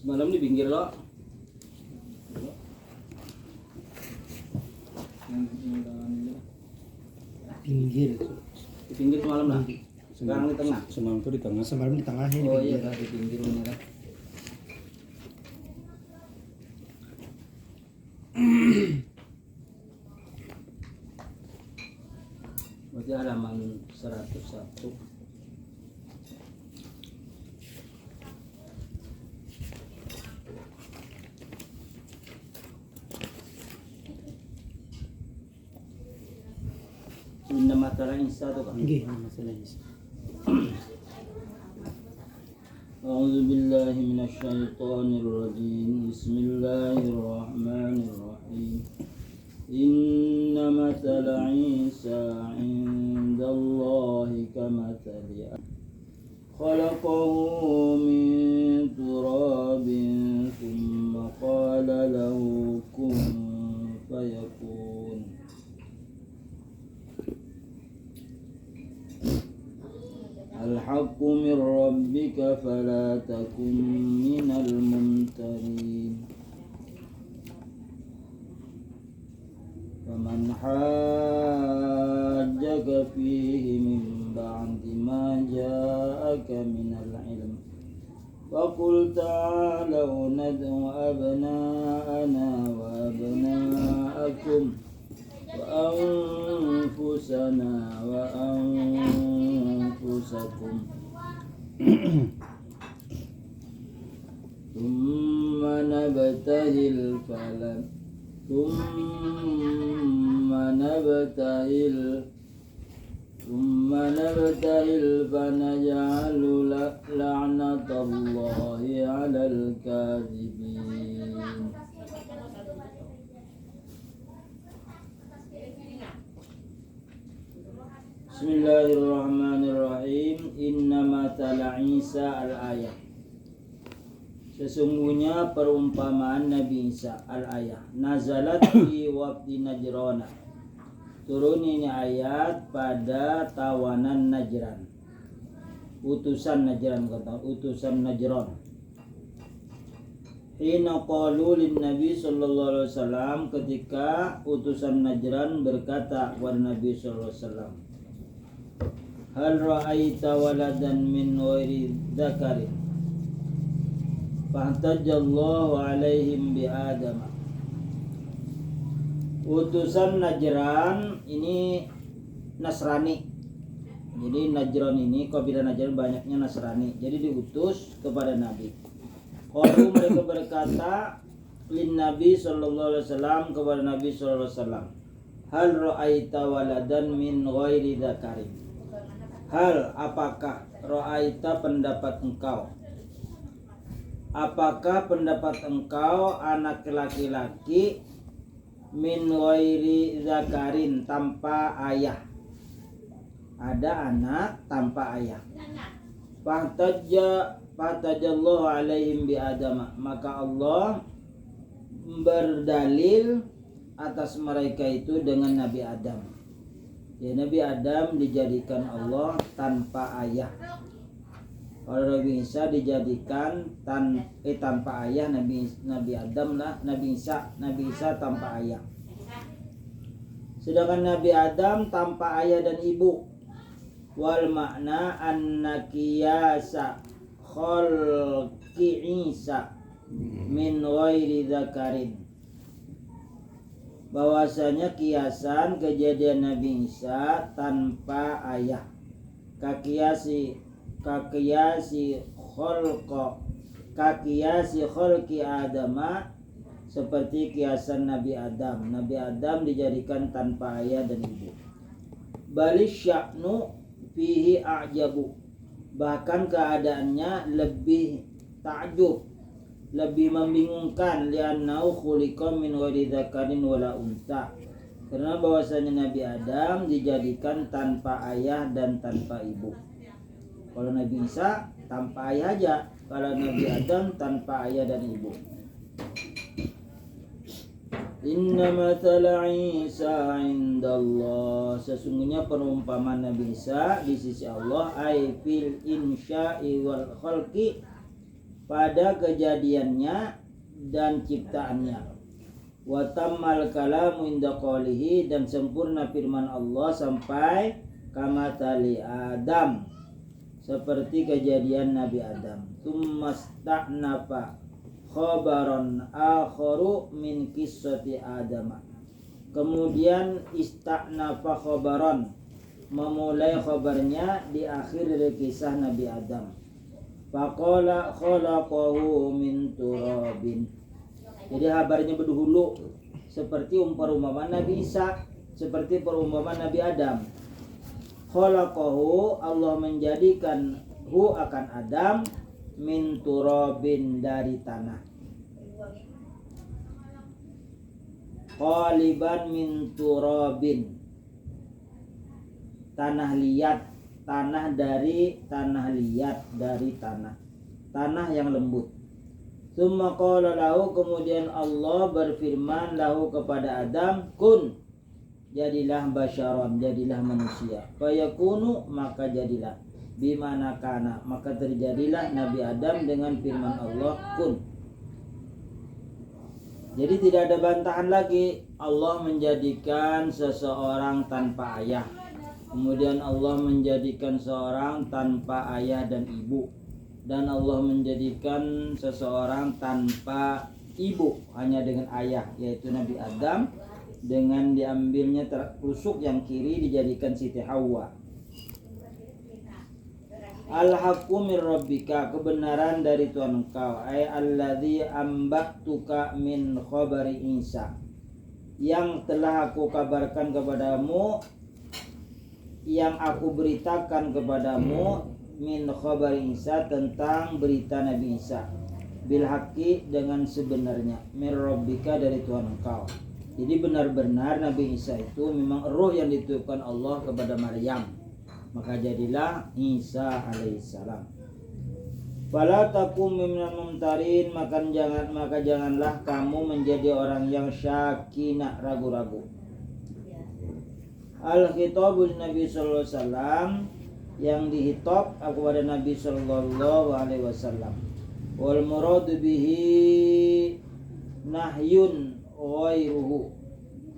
Semalam di pinggir lo. Pinggir. Di pinggir semalam lah. Sekarang di tengah. Semalam tuh di tengah. Semalam di tengahnya di Oh iya, pinggir. di pinggir ini kan. Berarti halaman 101. Inna matala insa tu kan. Nggih, masalahnya. أعوذ بالله من الشيطان الرجيم بسم الله الرحمن الرحيم إن مثل عيسى عند الله كمثل خلقه من تراب ثم قال له كن فيكون الحق من ربك فلا تكن من الممترين فمن حاجك فيه من بعد ما جاءك من العلم فقل تعالوا ندعو أبناءنا وأبناءكم وأنفسنا وأنفسكم ثم نبتهل فنجعل لعنة الله على الكاذبين Bismillahirrahmanirrahim. Inna matala Isa al-ayah. Sesungguhnya perumpamaan Nabi Isa al-ayah. Nazalat fi waqti Najrana. Turun ini ayat pada tawanan Najran. Utusan Najran kata, utusan Najran. Hina qalu lin Nabi sallallahu alaihi wasallam, ketika utusan Najran berkata kepada Nabi sallallahu alaihi wasallam, hal ra'aita waladan min ghairi dzakarin fahtajallahu alaihim bi Adam. Utusan Najran ini Nasrani. Jadi Najran ini, kabilah Najran banyaknya Nasrani. Jadi diutus kepada Nabi. Qalu, mereka berkata lin Nabi sallallahu alaihi wasallam, kepada Nabi sallallahu alaihi wasallam, hal ra'aita waladan min ghairi dzakarin. Hal, apakah ra'aita, pendapat engkau, apakah pendapat engkau anak laki-laki min ghairi zakarin, tanpa ayah, ada anak tanpa ayah. Fahtajallahu alaihim bi Adam, maka Allah berdalil atas mereka itu dengan Nabi Adam. Ya, Nabi Adam dijadikan Allah tanpa ayah. Kalau Nabi Isa dijadikan tanpa ayah, Nabi Adam lah, Nabi Isa tanpa ayah. Sedangkan Nabi Adam tanpa ayah dan ibu. Wal makna annakiyasa khalqi Isa min ghairi dzakarin. Bahwasanya kiasan kejadian Nabi Isa tanpa ayah, kakiyasi khalqi Adama, seperti kiasan Nabi Adam. Nabi Adam dijadikan tanpa ayah dan ibu. Balis sya'nu fihi a'jabu, bahkan keadaannya lebih takjub, lebih membingungkan, li'annau khuliqa min ghairi dzakarin wala unsa, karena bahwasanya Nabi Adam dijadikan tanpa ayah dan tanpa ibu. Kalau Nabi Isa tanpa ayah aja, kalau Nabi Adam tanpa ayah dan ibu. Inna matala Isa indallah, sesungguhnya perumpamaan Nabi Isa di sisi Allah, ay fil insya'i wal khalqi, pada kejadiannya dan ciptaannya. Wa tammal kalamu inda qawlihi, dan sempurna firman Allah sampai kamatali Adam, seperti kejadian Nabi Adam. Tummasta'nafa khabaran akharu min qissati Adam. Kemudian ista'nafa khabaran, memulai khabarnya di akhir dari kisah Nabi Adam. Faqala khalaqahu min turabin. Jadi kabarnya berdahulu seperti umpamaan Nabi Isa, seperti perumpamaan Nabi Adam. Khalaqahu, Allah menjadikan hu akan Adam min turabin, dari tanah. Qaliban min turabin, tanah liat, tanah liat dari tanah yang lembut. Tsumma qala lahu, kemudian Allah berfirman lahu kepada Adam, kun, jadilah basyaron, jadilah manusia. Fayakunu, maka jadilah. Bimana kana, maka terjadilah Nabi Adam dengan firman Allah, kun. Jadi tidak ada bantahan lagi. Allah menjadikan seseorang tanpa ayah. Kemudian Allah menjadikan seorang tanpa ayah dan ibu. Dan Allah menjadikan seseorang tanpa ibu, hanya dengan ayah, yaitu Nabi Adam, dengan diambilnya tusuk yang kiri dijadikan Siti Hawa. Al-haqqu min rabbika, kebenaran dari Tuhan engkau. Ay alladzi ambatuka min khabari Isa, yang telah aku kabarkan kepadamu, yang aku beritakan kepadamu, min khabari Isa, tentang berita Nabi Isa, bil haqqi, dengan sebenarnya, min rabbika, dari Tuhan engkau. Jadi benar-benar Nabi Isa itu memang roh yang ditiupkan Allah kepada Maryam, maka jadilah Isa alaihissalam. Fala takum minal mumtarin, maka janganlah kamu menjadi orang yang syakina, ragu-ragu. Al-khitabul Nabi sallallahu alaihi wasallam, yang dihitab kepada Nabi sallallahu alaihi wasallam. Wal muradu bihi nahyun ghairuhu.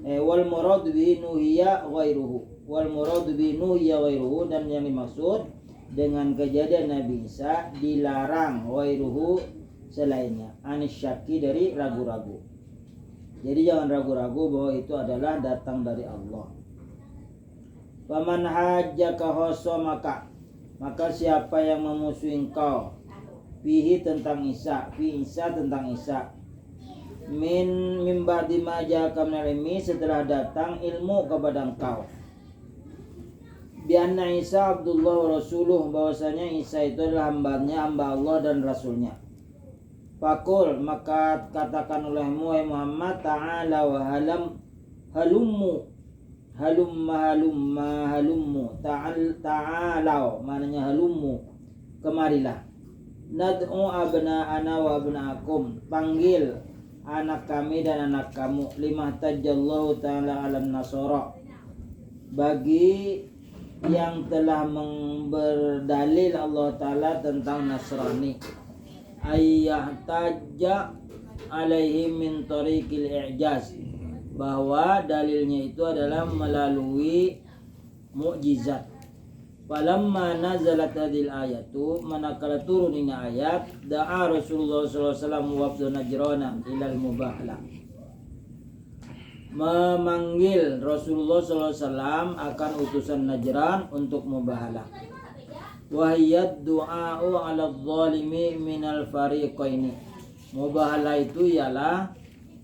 Wal muradu bihi nuhiya ghairuhu. Wal muradu bihi nuhiya ghairuhu, dan yang dimaksud dengan kejadian Nabi Isa dilarang ghairuhu, selainnya, anis syaki, dari ragu-ragu. Jadi jangan ragu-ragu bahwa itu adalah datang dari Allah. Faman hajjaka khosamaka, maka siapa yang memusuhi engkau, fihi, tentang Isa, fi Isa, tentang Isa, min ba'di ma ja'aka minal ilmi, setelah datang ilmu kepada engkau, bi anna Isa Abdullah wa rasuluh, bahwasanya Isa itu adalah hamba Allah dan rasulnya. Fakul, maka katakan olehmu wahai Muhammad, ta'ala wa halummu, ta'alau, maknanya halummu, kemarilah. Nad'u abna'ana wa abna'akum, panggil anak kami dan anak kamu. Lima tajallahu ta'ala alam nasara, bagi yang telah berdalil Allah Ta'ala tentang Nasrani. Ayyah tajja alaihim min tariqil i'jaz, bahwa dalilnya itu adalah melalui mukjizat. Falamma nazalat hadhil ayatu, manakala turun ini ayat, da'a Rasulullah sallallahu alaihi wasallam wafdu Najrana ilal mubahala, memanggil Rasulullah sallallahu alaihi wasallam akan utusan Najran untuk mubahala. Wahiyad du'a'u 'ala adh-dhalimi minal fariqaini, mubahala itu ialah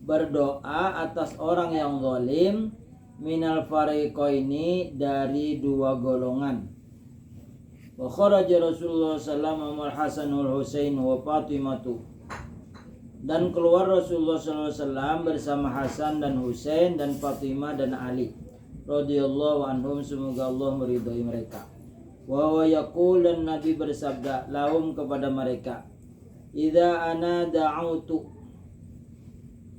berdoa atas orang yang zalim, minal fariqaini, dari dua golongan. Wa kharaja Rasulullah sallallahu alaihi wasallam al-Hasan wal Husain wa Fatimatu, dan keluar Rasulullah sallallahu alaihi wasallam bersama Hasan dan Husain dan Fatimah dan Ali radhiyallahu anhum, semoga Allah meridhai mereka. Wa huwa yaqul, dan Nabi bersabda lahum, kepada mereka, idza ana da'autu,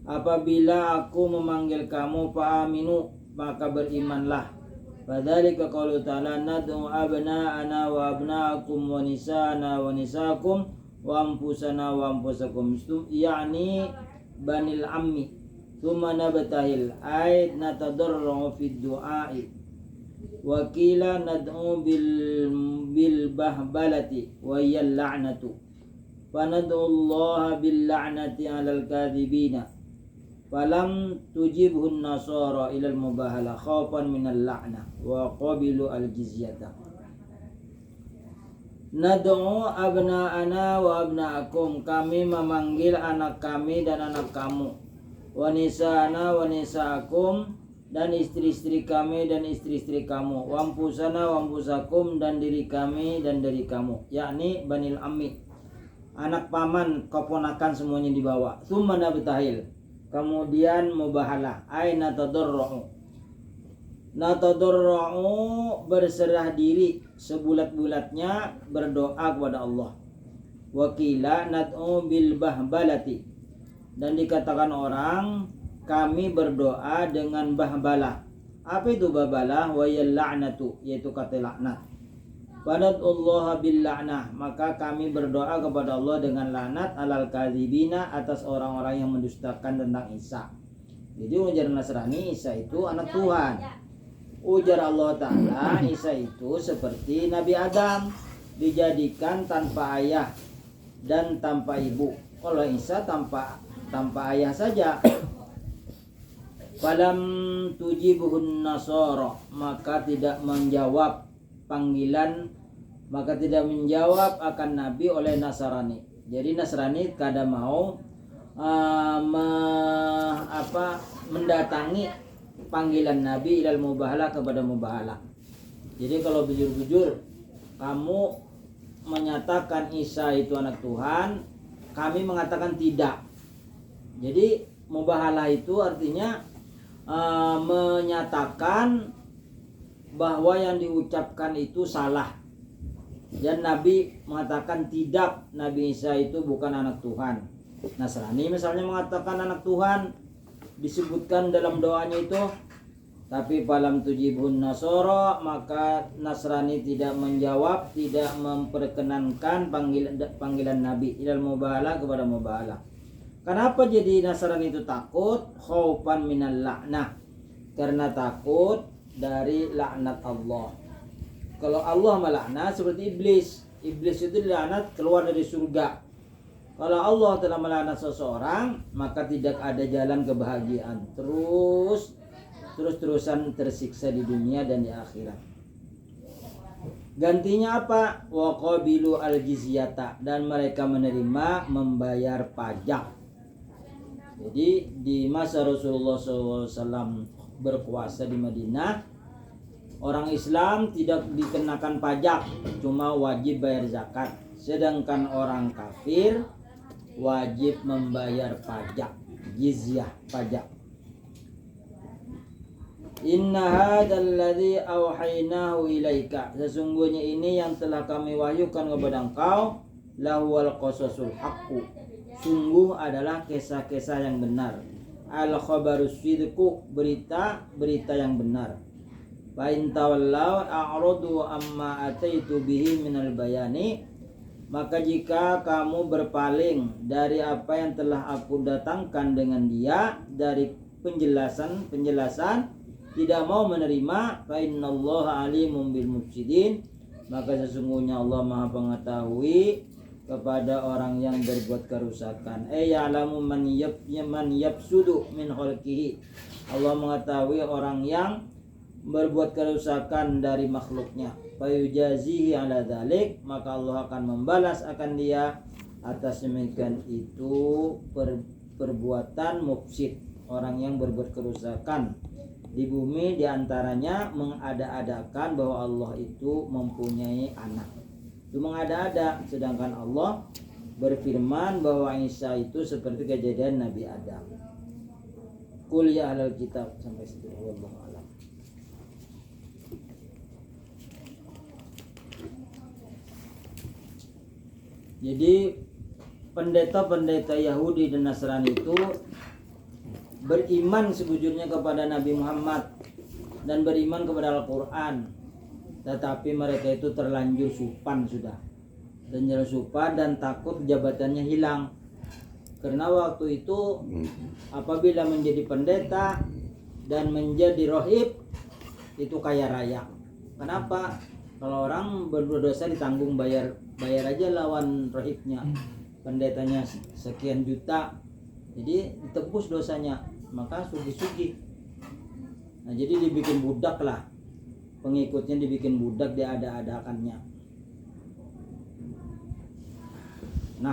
apabila aku memanggil kamu, fa'aminu, maka berimanlah. Fadzalika qaulu ta'ala, nad'u abna'ana wa abna'akum wa nisa'ana wa nisa'akum wa anfusana wa anfusakum yakni banil ammi thumma nabtahil ay natadarru fid du'ai wa qila nad'u bil bahbalati wa yal la'natu fa nad'u Allah bil la'nati 'alal kadhibina falam tujibhun nasara ilal mubahala khaufan minal la'nah wa qabilu al jizyata. Nad'u abna'ana wa abna'akum, kami memanggil anak kami dan anak kamu, wa nisa'ana wa nisa'akum, dan istri-istri kami dan istri-istri kamu, wa anfusana wa anfusakum, dan diri kami dan diri kamu, yakni banil ammi, anak paman keponakan semuanya dibawa. Tsumma nabtahil, kemudian mubahalah, ay natadarru berserah diri sebulat-bulatnya berdoa kepada Allah. Wakila nad'u bil bahbalati, dan dikatakan orang kami berdoa dengan bahbalah. Apa itu bahbalah? Wa yal la'natu, yaitu kata laknat. Padadullah bil la'nah, maka kami berdoa kepada Allah dengan laknat alal kadzibina, atas orang-orang yang mendustakan tentang Isa. Jadi ujar Nasrani Isa itu anak Tuhan. Ujar Allah Ta'ala Isa itu seperti Nabi Adam, dijadikan tanpa ayah dan tanpa ibu. Kalau Isa tanpa ayah saja. Falam tujibuhun nasara, maka tidak menjawab akan Nabi oleh Nasrani. Jadi Nasrani kadang mau mendatangi panggilan Nabi ilal mubahala, kepada mubahala. Jadi kalau bujur-bujur kamu menyatakan Isa itu anak Tuhan, kami mengatakan tidak. Jadi mubahala itu artinya menyatakan bahwa yang diucapkan itu salah. Dan Nabi mengatakan tidak, Nabi Isa itu bukan anak Tuhan. Nasrani misalnya mengatakan anak Tuhan, disebutkan dalam doanya itu, tapi falam tujibun nasara, maka Nasrani tidak menjawab, tidak memperkenankan panggilan Nabi ilal mubahala, kepada mubahala. Kenapa jadi Nasrani itu takut? Khaufan minal la'nah, karena takut dari laknat Allah. Kalau Allah melaknat seperti iblis itu dilaknat keluar dari surga. Kalau Allah telah melaknat seseorang, maka tidak ada jalan kebahagiaan, terus-terusan tersiksa di dunia dan di akhirat. Gantinya apa? Wa qabilu al jizyata, dan mereka menerima membayar pajak. Jadi di masa Rasulullah SAW berkuasa di Madinah, orang Islam tidak dikenakan pajak, cuma wajib bayar zakat. Sedangkan orang kafir wajib membayar pajak, jizyah, pajak. Inna hadzal ladzi auhaynahu ilaika, sesungguhnya ini yang telah kami wahyukan kepada engkau, lahwal qasasul haqqu, sungguh adalah kisah-kisah yang benar. Al khabarus sidqu, berita yang benar. Fa in tawallaw a'radu amma ataitu bihi minal bayani, maka jika kamu berpaling dari apa yang telah aku datangkan dengan dia dari penjelasan, tidak mau menerima, fa innallaha alimun bil mufsidin, maka sesungguhnya Allah Maha mengetahui kepada orang yang berbuat kerusakan. Ya'lamu man yafsudu min khalqihi, Allah mengetahui orang yang berbuat kerusakan dari makhluknya. Fayujazihi ala dzalik, maka Allah akan membalas akan dia atas demikian itu perbuatan mufsid, orang yang berbuat kerusakan di bumi, diantaranya mengada-adakan bahwa Allah itu mempunyai anak. Itu mengada-ada, sedangkan Allah berfirman bahwa Isa itu seperti kejadian Nabi Adam. Qul ya ahlal kitab, sampai situ. Wallahu a'lam. Jadi pendeta-pendeta Yahudi dan Nasrani itu beriman sebujurnya kepada Nabi Muhammad dan beriman kepada Al-Quran, tetapi mereka itu terlanjur supan sudah. dan jalan supa dan takut jabatannya hilang. Karena waktu itu apabila menjadi pendeta dan menjadi rohib itu kaya raya. Kenapa? Kalau orang berdosa ditanggung, bayar aja lawan rohibnya. Pendetanya sekian juta, jadi ditebus dosanya, maka sugi-sugi. Nah jadi dibikin budak lah, pengikutnya dibikin budak, dia ada-adakannya. Nah,